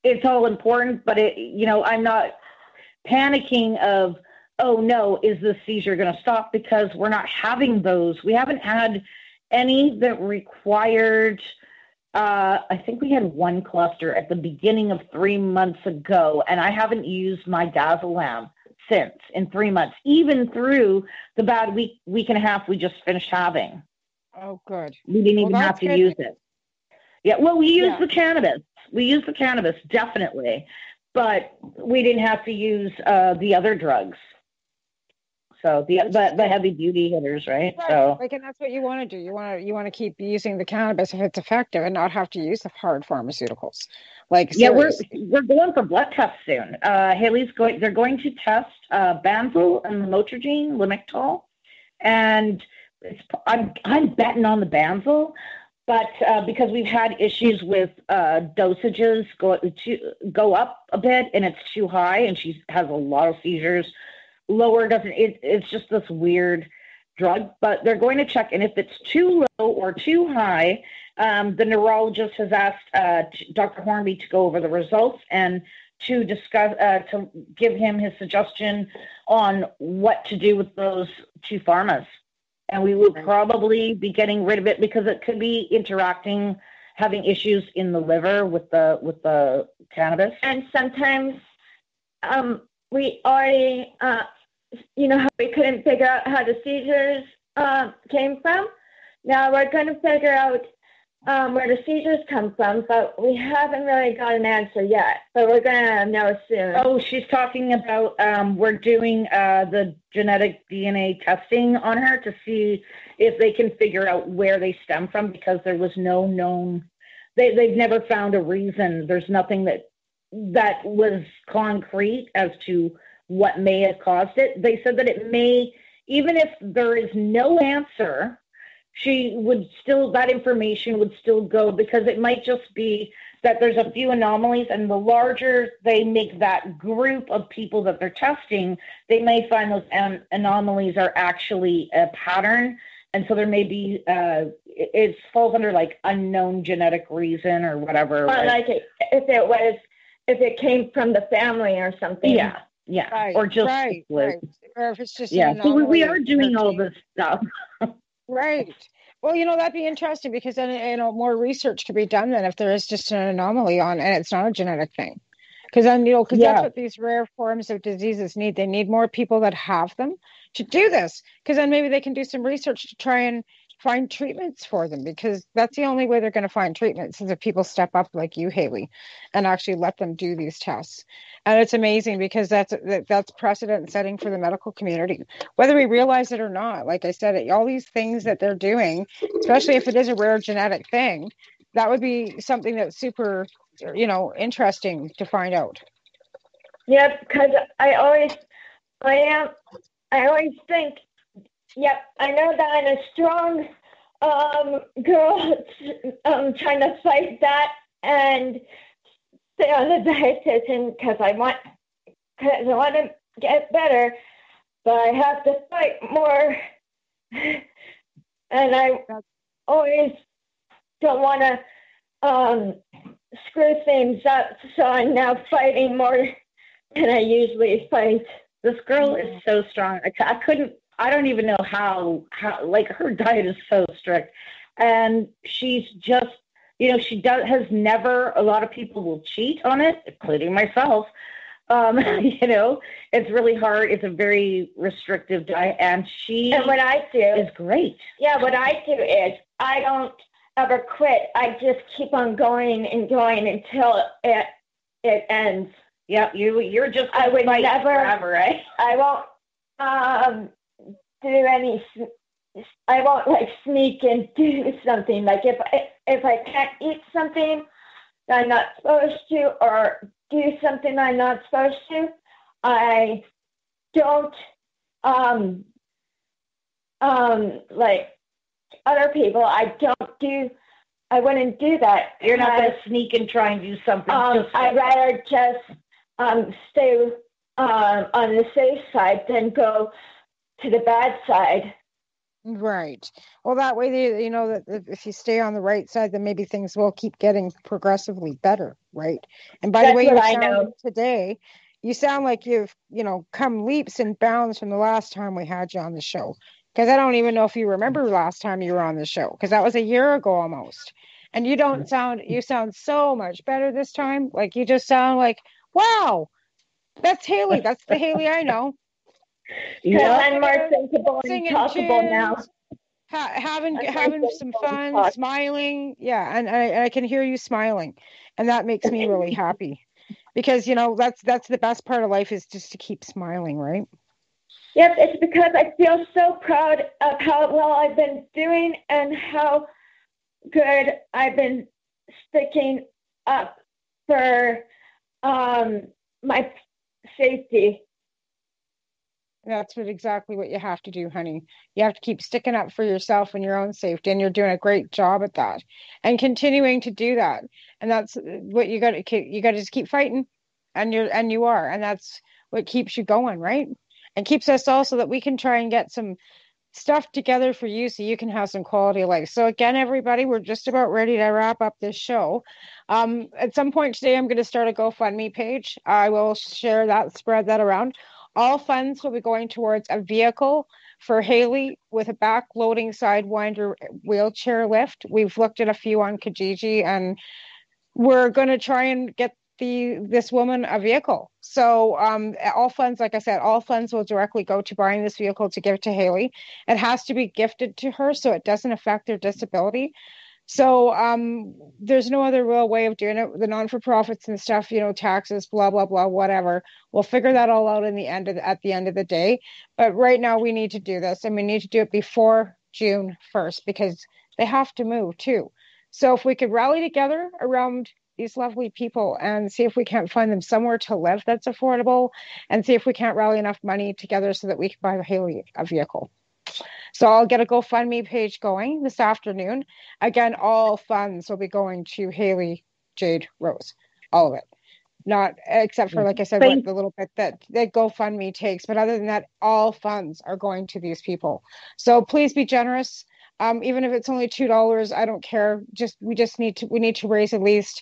it's all important. But I'm not panicking of, oh no, is this seizure going to stop? Because we're not having those. We haven't had any that required, I think we had one cluster at the beginning of 3 months ago, and I haven't used my Dazzlelam since in 3 months, even through the bad week and a half we just finished having. Oh, good. We didn't even have to use it. Yeah, well, we used the cannabis. We used the cannabis, definitely, but we didn't have to use the other drugs. So the heavy duty hitters, right? So and that's what you want to do. You want to keep using the cannabis if it's effective, and not have to use the hard pharmaceuticals. We're going for blood tests soon. Hayley's going. They're going to test Banzel and Lamotrigine, Lamictal, and I'm betting on the Banzel, but because we've had issues with dosages go up a bit, and it's too high, and she has a lot of seizures. Lower doesn't, it's just this weird drug, but they're going to check, and if it's too low or too high, the neurologist has asked Dr. Hornby to go over the results and to discuss, to give him his suggestion on what to do with those two pharmas. And we will probably be getting rid of it because it could be interacting, having issues in the liver with the cannabis. And sometimes we already, how we couldn't figure out how the seizures came from. Now we're going to figure out where the seizures come from, but we haven't really got an answer yet. But we're going to know soon. Oh, she's talking about we're doing the genetic DNA testing on her to see if they can figure out where they stem from, because there was no known. They've never found a reason. There's nothing that was concrete as to what may have caused it. They said that it may, even if there is no answer, that information would still go, because it might just be that there's a few anomalies, and the larger they make that group of people that they're testing, they may find those anomalies are actually a pattern. And so there may be, it falls under like unknown genetic reason or whatever. Or like if it came from the family or something. Yeah. Yeah. Right, or just right. Or if it's just so we are doing all this stuff. Right. Well, that'd be interesting, because then more research could be done then if there is just an anomaly and it's not a genetic thing. Because then that's what these rare forms of diseases need. They need more people that have them to do this, because then maybe they can do some research to try and find treatments for them, because that's the only way they're going to find treatments is if people step up like you, Hayley, and actually let them do these tests. And it's amazing, because that's precedent setting for the medical community, whether we realize it or not. Like I said, all these things that they're doing, especially if it is a rare genetic thing, that would be something that's super, interesting to find out. Yeah, because I always think, yep, I know that I'm a strong girl trying to fight that and stay on the dietitian because I want to get better, but I have to fight more, and I always don't want to screw things up, so I'm now fighting more than I usually fight. This girl is so strong. I don't even know how like, her diet is so strict, and she's just, has never, a lot of people will cheat on it, including myself. It's really hard. It's a very restrictive diet, and what I do is great. Yeah, what I do is I don't ever quit. I just keep on going and going until it ends. Yeah, you're just. I would never forever, right? I won't do any. I won't sneak and do something. Like if I can't eat something that I'm not supposed to, or do something I'm not supposed to, I don't like other people. I wouldn't do that. You're not going to sneak and try and do something. I'd rather just stay on the safe side than go to the bad side. Right. Well, that way, you know, that if you stay on the right side, then maybe things will keep getting progressively better, right? And by the way, you sound today, you sound like you've, you know, come leaps and bounds from the last time we had you on the show. Because I don't even know if you remember last time you were on the show, because that was a year ago almost. And you sound so much better this time. Like, you just sound like, wow, that's Hayley. That's the Hayley I know. Yeah, I'm more thinkable and talkable now. Having some fun, smiling. Yeah, and I can hear you smiling. And that makes me really happy. Because, you know, that's the best part of life, is just to keep smiling, right? Yep, it's because I feel so proud of how well I've been doing and how good I've been sticking up for my safety. That's exactly what you have to do, honey. You have to keep sticking up for yourself and your own safety, and you're doing a great job at that, and continuing to do that. And that's what you got to just keep fighting, and you are, and that's what keeps you going, right? And keeps us all, so that we can try and get some stuff together for you, so you can have some quality of life. So again, everybody, we're just about ready to wrap up this show. At some point today, I'm going to start a GoFundMe page. I will share that, spread that around. All funds will be going towards a vehicle for Hayley with a back-loading Sidewinder wheelchair lift. We've looked at a few on Kijiji, and we're going to try and get this woman a vehicle. So all funds, like I said, all funds will directly go to buying this vehicle to give to Hayley. It has to be gifted to her, so it doesn't affect their disability. So there's no other real way of doing it. The non-for-profits and stuff, you know, taxes, blah, blah, blah, whatever. We'll figure that all out at the end of the day. But right now we need to do this, and we need to do it before June 1st, because they have to move too. So if we could rally together around these lovely people and see if we can't find them somewhere to live that's affordable, and see if we can't rally enough money together so that we can buy Hayley a vehicle. So I'll get a GoFundMe page going this afternoon. Again, all funds will be going to Hayley Jade Rose, all of it. Not except for, like I said, the little bit that GoFundMe takes. But other than that, all funds are going to these people. So please be generous. Even if it's only $2, I don't care. We need to raise at least,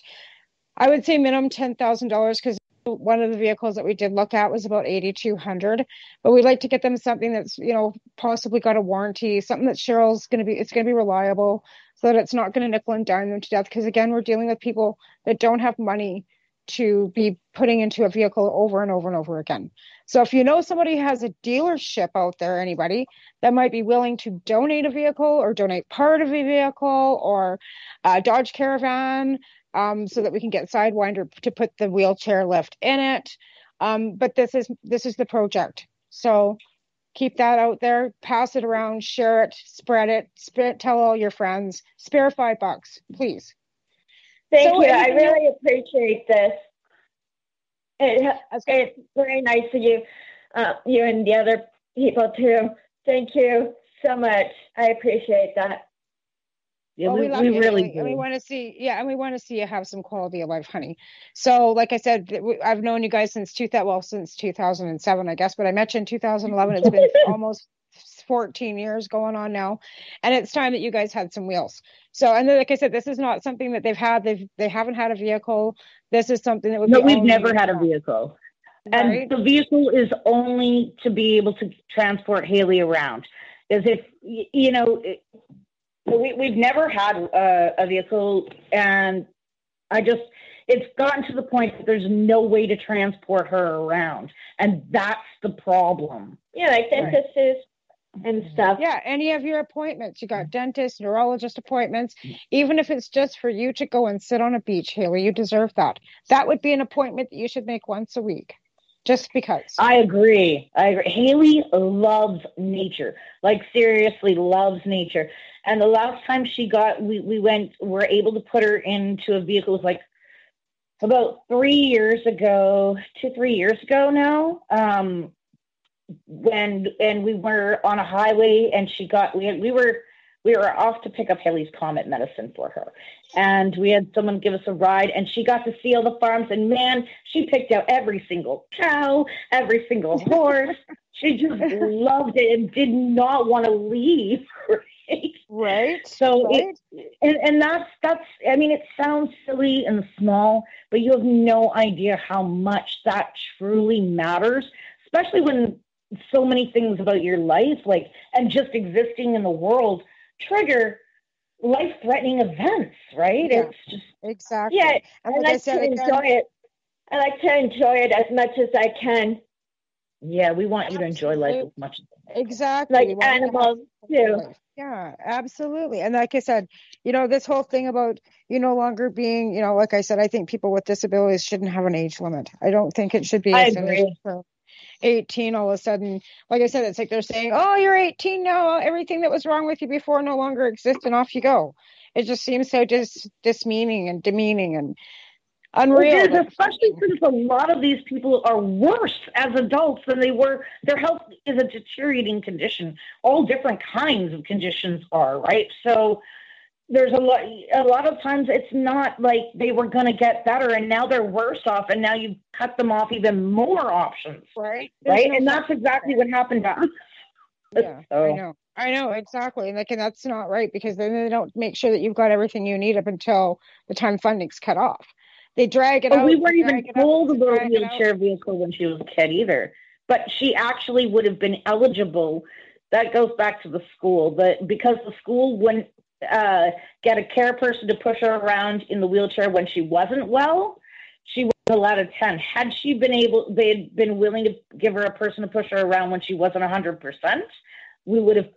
I would say minimum $10,000, because one of the vehicles that we did look at was about $8,200, but we'd like to get them something that's, you know, possibly got a warranty, something that Cheryl's going to be reliable, so that it's not going to nickel and dime them to death. Because again, we're dealing with people that don't have money to be putting into a vehicle over and over and over again. So if you know somebody who has a dealership out there, anybody that might be willing to donate a vehicle or donate part of a vehicle or a Dodge Caravan, so that we can get Sidewinder to put the wheelchair lift in it. But this is the project. So keep that out there, pass it around, share it, spread it, tell all your friends, spare $5, please. Thank you. I really appreciate this. It's very nice of you, you and the other people too. Thank you so much. I appreciate that. Yeah, we really do. And we want to see, you have some quality of life, honey. So, like I said, I've known you guys since 2007, I guess, but I met you in 2011. It's been almost 14 years going on now, and it's time that you guys had some wheels. So, and then, like I said, this is not something that they've had. They haven't had a vehicle. This is something that would be. No, we've never had a vehicle, right? And the vehicle is only to be able to transport Hayley around. As if we've never had a vehicle, and it's gotten to the point that there's no way to transport her around, and that's the problem. Yeah, like dentists and stuff. Yeah, any of your appointments. You got dentist, neurologist appointments. Even if it's just for you to go and sit on a beach, Hayley, you deserve that. That would be an appointment that you should make once a week. Just because. I agree. Hayley loves nature. Like, seriously loves nature. And the last time we're able to put her into a vehicle. It was like about 3 years ago, 2-3 years ago now. When we were on a highway, and we we were off to pick up Hayley's Comet medicine for her. And we had someone give us a ride, and she got to see all the farms. And, man, she picked out every single cow, every single horse. She just loved it and did not want to leave. Right. So, and that's, I mean, it sounds silly and small, but you have no idea how much that truly matters, especially when so many things about your life, like, and just existing in the world, trigger life-threatening events, right? Yeah, it's just exactly. Yeah, and I like to enjoy it. I like to enjoy it as much as I can. Yeah, we want you to enjoy life as much as exactly. Like animals too. Yeah, absolutely. And like I said, this whole thing about you no longer being, like I said, I think people with disabilities shouldn't have an age limit. I don't think it should be I a finish agree. for 18 all of a sudden. Like I said, it's like they're saying, oh, you're 18 now, everything that was wrong with you before no longer exists, and off you go. It just seems so demeaning and unreal. It is, especially since a lot of these people are worse as adults than they were. Their health is a deteriorating condition. All different kinds of conditions are, right? So there's a lot of times it's not like they were going to get better and now they're worse off, and now you've cut them off even more options. Right. And that's exactly what happened to us. Yeah, So. I know, exactly. And that's not right, because then they don't make sure that you've got everything you need up until the time funding's cut off. They drag it out. We weren't even told about a wheelchair vehicle when she was a kid either. But she actually would have been eligible. That goes back to the school. Because the school wouldn't get a care person to push her around in the wheelchair when she wasn't well, she wasn't allowed to attend. Had she been able, they had been willing to give her a person to push her around when she wasn't 100%, we would have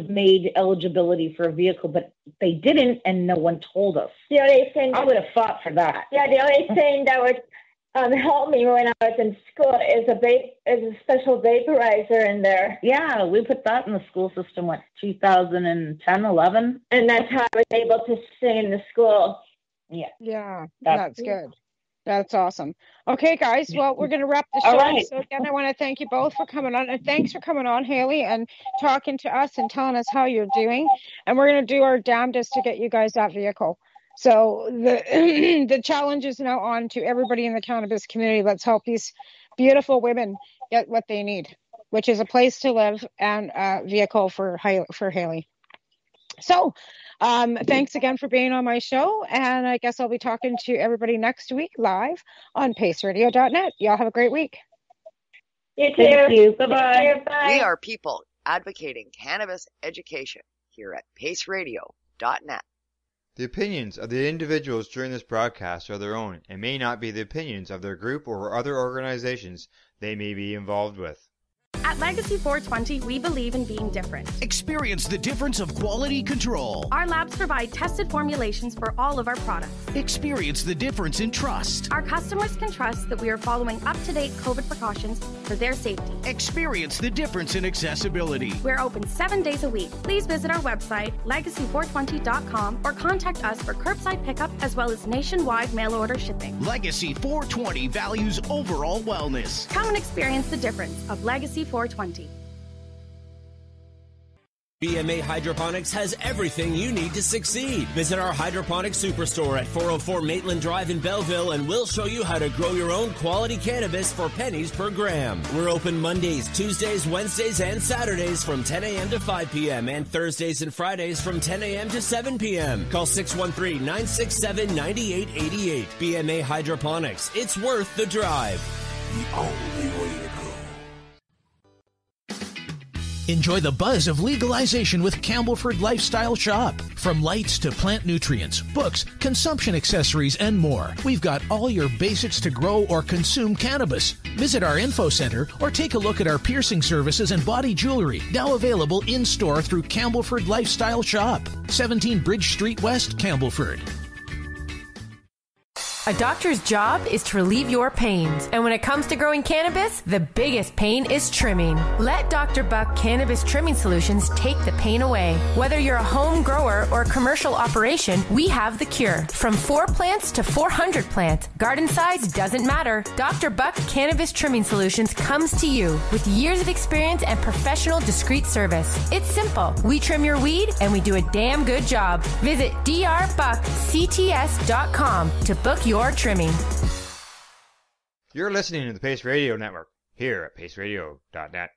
made eligibility for a vehicle, but they didn't, and no one told us. The only thing I would have fought for that. Yeah, the only thing that would help me when I was in school is a special vaporizer in there. Yeah, we put that in the school system, 2010, 11? And that's how I was able to sing in the school. Yeah, that's good. That's awesome. Okay, guys. Well, we're going to wrap the show. Right. So again, I want to thank you both for coming on. And thanks for coming on, Hayley, and talking to us and telling us how you're doing. And we're going to do our damnedest to get you guys that vehicle. So the challenge is now on to everybody in the cannabis community. Let's help these beautiful women get what they need, which is a place to live and a vehicle for Hayley. So thanks again for being on my show, and I guess I'll be talking to everybody next week live on paceradio.net. Y'all have a great week. You too. Thank you. Bye-bye. Bye. We are people advocating cannabis education here at paceradio.net. The opinions of the individuals during this broadcast are their own and may not be the opinions of their group or other organizations they may be involved with. At Legacy 420, we believe in being different. Experience the difference of quality control. Our labs provide tested formulations for all of our products. Experience the difference in trust. Our customers can trust that we are following up-to-date COVID precautions for their safety. Experience the difference in accessibility. We're open 7 days a week. Please visit our website, legacy420.com, or contact us for curbside pickup as well as nationwide mail order shipping. Legacy 420 values overall wellness. Come and experience the difference of Legacy 420. BMA Hydroponics has everything you need to succeed. Visit our hydroponics superstore at 404 Maitland Drive in Belleville, and we'll show you how to grow your own quality cannabis for pennies per gram. We're open Mondays, Tuesdays, Wednesdays, and Saturdays from 10 a.m. to 5 p.m. and Thursdays and Fridays from 10 a.m. to 7 p.m. Call 613-967-9888. BMA Hydroponics. It's worth the drive. The only way to go. Enjoy the buzz of legalization with Campbellford Lifestyle Shop. From lights to plant nutrients, books, consumption accessories, and more, we've got all your basics to grow or consume cannabis. Visit our info center or take a look at our piercing services and body jewelry, now available in-store through Campbellford Lifestyle Shop, 17 Bridge Street West, Campbellford. A doctor's job is to relieve your pains. And when it comes to growing cannabis, the biggest pain is trimming. Let Dr. Buck Cannabis Trimming Solutions take the pain away. Whether you're a home grower or a commercial operation, we have the cure. From 4 plants to 400 plants, garden size doesn't matter. Dr. Buck Cannabis Trimming Solutions comes to you with years of experience and professional discreet service. It's simple. We trim your weed and we do a damn good job. Visit drbuckcts.com to book your trimming. You're listening to the Pace Radio Network here at paceradio.net.